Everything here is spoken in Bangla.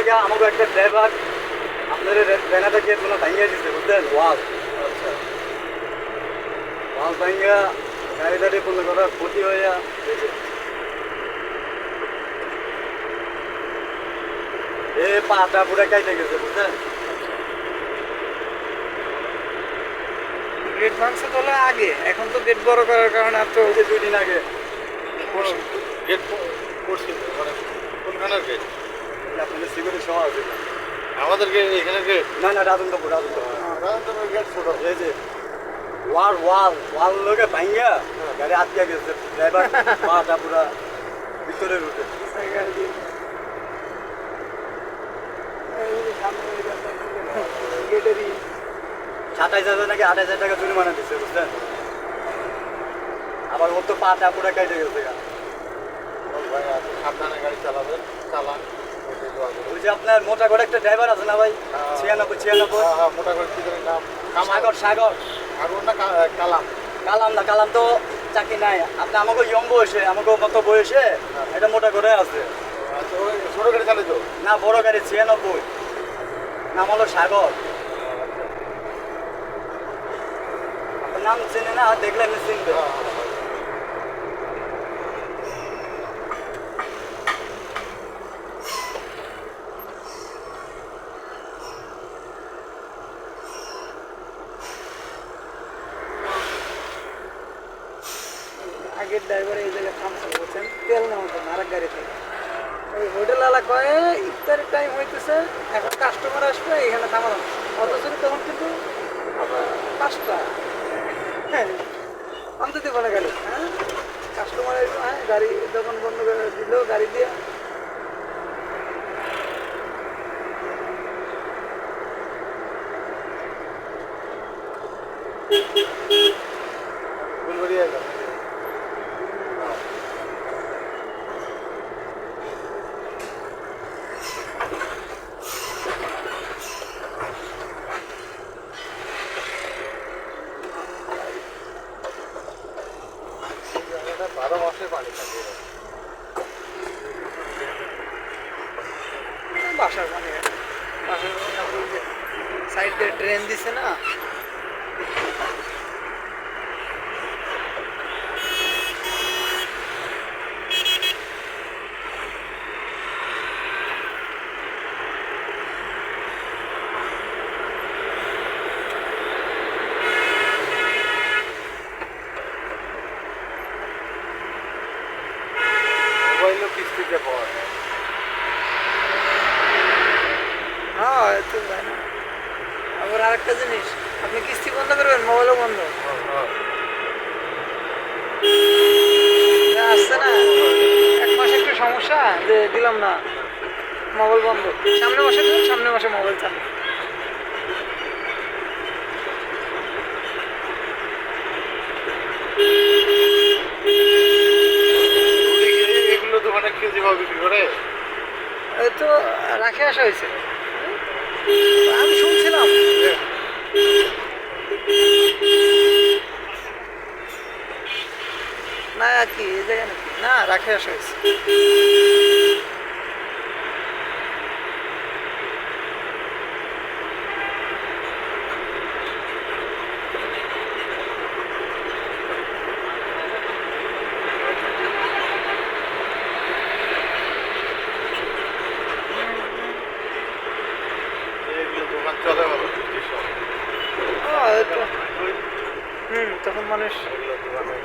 লাগে আমাকে একটা ড্রাইভার আপনার ব্যানাটাকে কোনো ভাঙিয়ে দিচ্ছে বুঝলেন ওয়াল ওয়াল ভাঙিয়া গাড়িটারি কোনো করার ক্ষতি হইয়া এ পাটা পুরা কাইটে গেছে বুঝলেন। গেট ভাঙছে তোলা আগে, এখন তো গেট বড় করার কারণে আর তো 2 দিন আগে গেট করছিল মানে কোনখানের গেট? আপনাদের সিকিউরিটি সহ আছে আমাদের গেট এখানে গেট না না রাজেন্দ্রপুর গেট ছোট। এই যে ওয়াল ওয়াল ওয়াল লোকে ভাঙ্গা গাড়ি আটকে গেছে ড্রাইভার পাটা পুরা ভিতরে রুটে গেটেরই 27,000 নাকি 28,000 টাকা জরিমানা দিচ্ছে বুঝলেন। আবার ওর তো পাটা পুরা কেটে গেছে গা। ভাই সাবধানে গাড়ি চালাবেন, চালান। ওই যে আপনার মোটা করে একটা ড্রাইভার আছে না ভাই 96 হ্যাঁ, মোটা করে কি জানি নাম? সাগর সাগর আগুন না কালাম? কালাম না কালাম তো চাকরি নাই আপনি আমাকে ইয়ং বয়সে আমাকে মতো বয়সে এটা মোটা করে আছে আচ্ছা, ওই ছোট গাড়ি চালিত? না বড় গাড়ি 96 নাম হলো সাগর। আপনার নাম চেনে না দেখলে আপনি চিনবে। আগের ড্রাইভার এই জায়গায় থামছে বলছেন তেল নেওয়ার জন্য আরেক গাড়ি থেকে। ওই হোটেল এলাকায় ইফতারের টাইম হইতেছে, এখন কাস্টমার আসবে এখানে থামানো, অথচ তখন কিন্তু 5টা অন্তত বলে গেল হ্যাঁ কাস্টমার আসবে, হ্যাঁ গাড়ি দোকান বন্ধ করে দিল গাড়ি দিয়ে। ফুলবাড়িয়া গেল। বারো মাসে পানি থাকে। বাসার মানে বাসার সাইড দিয়ে ট্রেন দিছে না, মোবাইলও কিস্তিতে পাওয়া যায়। হ্যাঁ এত যায় না। আবার আরেকটা জিনিস, আপনি কিস্তি বন্ধ করবেন মোবাইলও বন্ধ আসছে না। 1 মাসে একটু সমস্যা যে দিলাম না, মোবাইল বন্ধ। সামনে মাসে দিলাম, সামনে মাসে মোবাইল চালু। এগুলো দোকানে কেজি ভাবে বিক্রি করে? এই তো রাখে আসা হয়েছে, আমি শুনছিলাম। না কি এই জায়গায় নাকি না রাখে আসা হয়েছে। এগুলো দোকান চলে ভালো এই তো তখন মানুষ এগুলো দোকানে